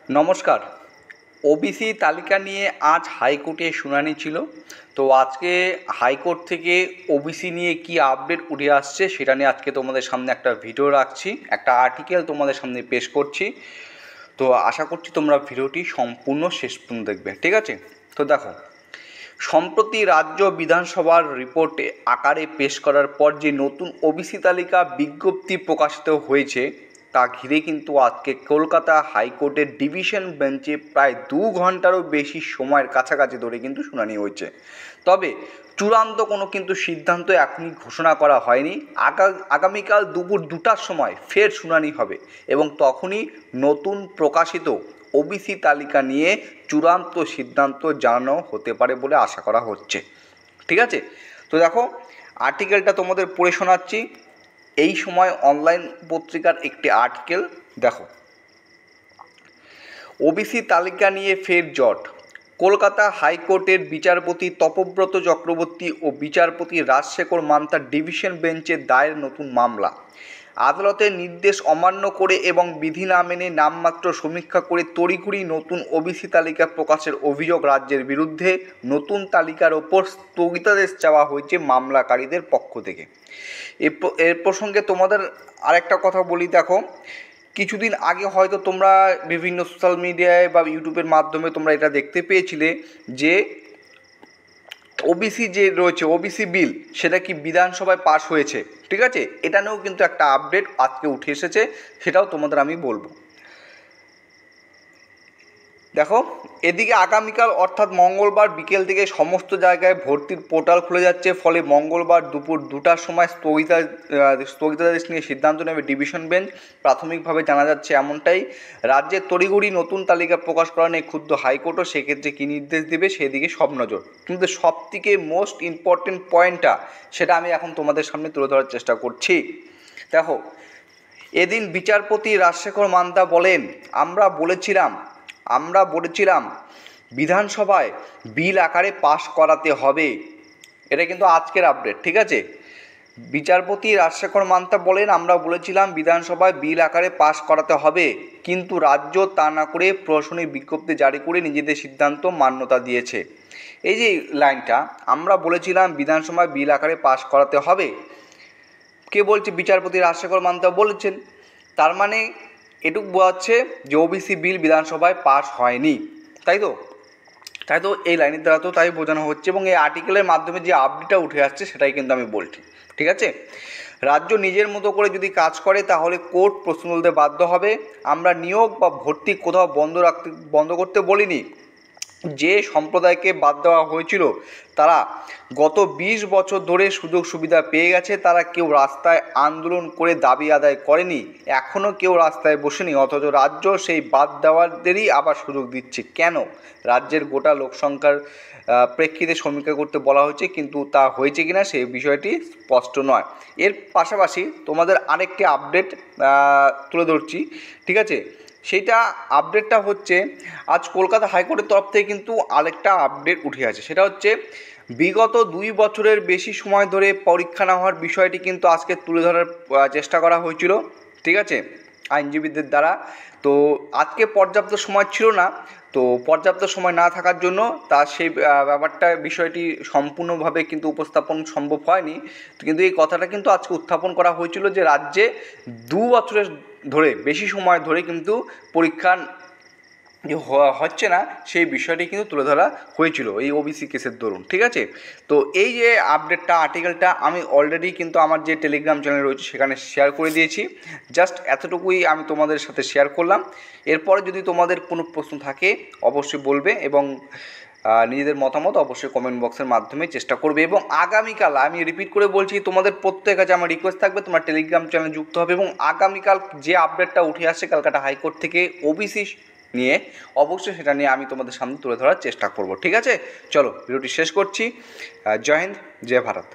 নমস্কার। ওবিসি তালিকা নিয়ে আজ হাইকোর্টে শুনানি ছিল। তো আজকে হাইকোর্ট থেকে ওবিসি নিয়ে কি আপডেট উঠে আসছে সেটা নিয়ে আজকে তোমাদের সামনে একটা ভিডিও রাখছি, একটা আর্টিকেল তোমাদের সামনে পেশ করছি। তো আশা করছি তোমরা ভিডিওটি সম্পূর্ণ শেষ পর্যন্ত দেখবে, ঠিক আছে? তো দেখো, সম্প্রতি রাজ্য বিধানসভার রিপোর্টে আকারে পেশ করার পর যে নতুন ওবিসি তালিকা বিজ্ঞপ্তি প্রকাশিত হয়েছে তা ঘিরে কিন্তু আজকে কলকাতা হাইকোর্টের ডিভিশন বেঞ্চে প্রায় 2 ঘন্টারও বেশি সময়ের কাছাকাছি ধরে কিন্তু শুনানি হয়েছে। তবে চূড়ান্ত কোনো কিন্তু সিদ্ধান্ত এখনই ঘোষণা করা হয়নি। আগামীকাল দুপুর 2টার সময় ফের শুনানি হবে এবং তখনই নতুন প্রকাশিত ওবিসি তালিকা নিয়ে চূড়ান্ত সিদ্ধান্ত জানানো হতে পারে বলে আশা করা হচ্ছে, ঠিক আছে? তো দেখো, আর্টিকেলটা তোমাদের পড়ে শোনাচ্ছি। এই সময় অনলাইন পত্রিকার একটি আর্টিকেল। দেখো, ওবিসি তালিকা নিয়ে ফের জট। কলকাতা হাইকোর্টের বিচারপতি তপব্রত চক্রবর্তী ও বিচারপতি রাজশেখর মান্তার ডিভিশন বেঞ্চে দায়ের নতুন মামলা। আদালতের নির্দেশ অমান্য করে এবং বিধি না মেনে নামমাত্র সমীক্ষা করে তড়িঘড়ি নতুন ওবিসি তালিকা প্রকাশের অভিযোগ রাজ্যের বিরুদ্ধে নতুন তালিকার ওপর স্থগিতাদেশ চাওয়া হয়েছে মামলাকারীদের পক্ষ থেকে। এর প্রসঙ্গে তোমাদের আরেকটা কথা বলি। দেখো, কিছুদিন আগে হয়তো তোমরা বিভিন্ন সোশ্যাল মিডিয়ায় বা ইউটিউবের মাধ্যমে তোমরা এটা দেখতে পেয়েছিলে যে ওবিসি যে রয়েছে, ওবিসি বিল, সেটা কি বিধানসভায় পাশ হয়েছে, ঠিক আছে? এটা নিয়েও কিন্তু একটা আপডেট আজকে উঠে এসেছে, সেটাও তোমাদের আমি বলবো। দেখো, এদিকে আগামীকাল অর্থাৎ মঙ্গলবার বিকেল থেকে সমস্ত জায়গায় ভর্তির পোর্টাল খুলে যাচ্ছে। ফলে মঙ্গলবার দুপুর 2টার সময় স্থগিতাদেশ নিয়ে সিদ্ধান্ত নেবে ডিভিশন বেঞ্চ। প্রাথমিকভাবে জানা যাচ্ছে এমনটাই। রাজ্যের তড়িঘড়ি নতুন তালিকা প্রকাশ করা নিয়ে ক্ষুব্ধ হাইকোর্টও সেক্ষেত্রে কী নির্দেশ দেবে সেদিকে সব নজর। কিন্তু সবথেকে মোস্ট ইম্পর্টেন্ট পয়েন্টটা সেটা আমি এখন তোমাদের সামনে তুলে ধরার চেষ্টা করছি। দেখো, এদিন বিচারপতি রাজশেখর মান্তা বলেন, আমরা বলেছিলাম বিধানসভায় বিল আকারে পাশ করাতে হবে। এটা কিন্তু আজকের আপডেট, ঠিক আছে? বিচারপতি রাজশেখর মান্তা বলেন, আমরা বলেছিলাম বিধানসভায় বিল আকারে পাশ করাতে হবে, কিন্তু রাজ্য তা না করে প্রশাসনিক বিজ্ঞপ্তি জারি করে নিজেদের সিদ্ধান্ত মান্যতা দিয়েছে। এই যে লাইনটা, আমরা বলেছিলাম বিধানসভায় বিল আকারে পাশ করাতে হবে, কে বলছে? বিচারপতি রাজশেখর মান্তা বলেছেন। তার মানে এটুকু বোঝাচ্ছে যে ওবিসি বিল বিধানসভায় পাস হয়নি, তাই তো এই লাইনের দ্বারা তো তাই বোঝানো হচ্ছে। এবং এই আর্টিকেলের মাধ্যমে যে আপডেটটা উঠে আসছে সেটাই কিন্তু আমি বলছি, ঠিক আছে? রাজ্য নিজের মতো করে যদি কাজ করে তাহলে কোর্ট প্রশ্ন তুলতে বাধ্য হবে। আমরা নিয়োগ বা ভর্তি কোথাও বন্ধ করতে বলিনি। যে সম্প্রদায়কে বাদ দেওয়া হয়েছিল তারা গত 20 বছর ধরে সুযোগ সুবিধা পেয়ে গেছে। তারা কেউ রাস্তায় আন্দোলন করে দাবি আদায় করেনি, এখনও কেউ রাস্তায় বসেনি, অথচ রাজ্য সেই বাদ দেওয়াদেরই আবার সুযোগ দিচ্ছে। কেন? রাজ্যের গোটা লোকসংখ্যার প্রেক্ষিতে সমীক্ষা করতে বলা হয়েছে, কিন্তু তা হয়েছে কিনা সেই বিষয়টি স্পষ্ট নয়। এর পাশাপাশি তোমাদের আরেকটি আপডেট তুলে ধরছি, ঠিক আছে? সেইটা আপডেটটা হচ্ছে, আজ কলকাতা হাইকোর্টের তরফ থেকে কিন্তু আরেকটা আপডেট উঠে আছে। সেটা হচ্ছে বিগত 2 বছরের বেশি সময় ধরে পরীক্ষা না হওয়ার বিষয়টি কিন্তু আজকে তুলে ধরার চেষ্টা করা হয়েছিল, ঠিক আছে, আইনজীবীদের দ্বারা। তো আজকে পর্যাপ্ত সময় ছিল না, তো পর্যাপ্ত সময় না থাকার জন্য সেই ব্যাপারটা বিষয়টি সম্পূর্ণভাবে কিন্তু উপস্থাপন সম্ভব হয়নি। কিন্তু এই কথাটা কিন্তু আজকে উত্থাপন করা হয়েছিল যে রাজ্যে 2 বছরের ধরে বেশি সময় ধরে কিন্তু পরীক্ষা যে হচ্ছে না সেই বিষয়টি কিন্তু তুলে ধরা হয়েছিল এই ওবিসি কেসের দরুন, ঠিক আছে? তো এই যে আপডেটটা, আর্টিকেলটা আমি অলরেডি কিন্তু আমার যে টেলিগ্রাম চ্যানেল রয়েছে সেখানে শেয়ার করে দিয়েছি। জাস্ট এতটুকুই আমি তোমাদের সাথে শেয়ার করলাম। এরপরে যদি তোমাদের কোনো প্রশ্ন থাকে অবশ্যই বলবে এবং নিজেদের মতামত অবশ্যই কমেন্ট বক্সের মাধ্যমে চেষ্টা করবে। এবং আগামীকাল, আমি রিপিট করে বলছি, তোমাদের প্রত্যেকের কাছে আমার রিকোয়েস্ট থাকবে তোমরা টেলিগ্রাম চ্যানেলে যুক্ত হবে এবং আগামীকাল যে আপডেটটা উঠে আসছে কলকাতা হাইকোর্ট থেকে ওবিসি নিয়ে, অবশ্যই সেটা নিয়ে আমি তোমাদের সামনে তুলে ধরার চেষ্টা করব, ঠিক আছে? চলো ভিডিওটি শেষ করছি। জয় হিন্দ, জয় ভারত।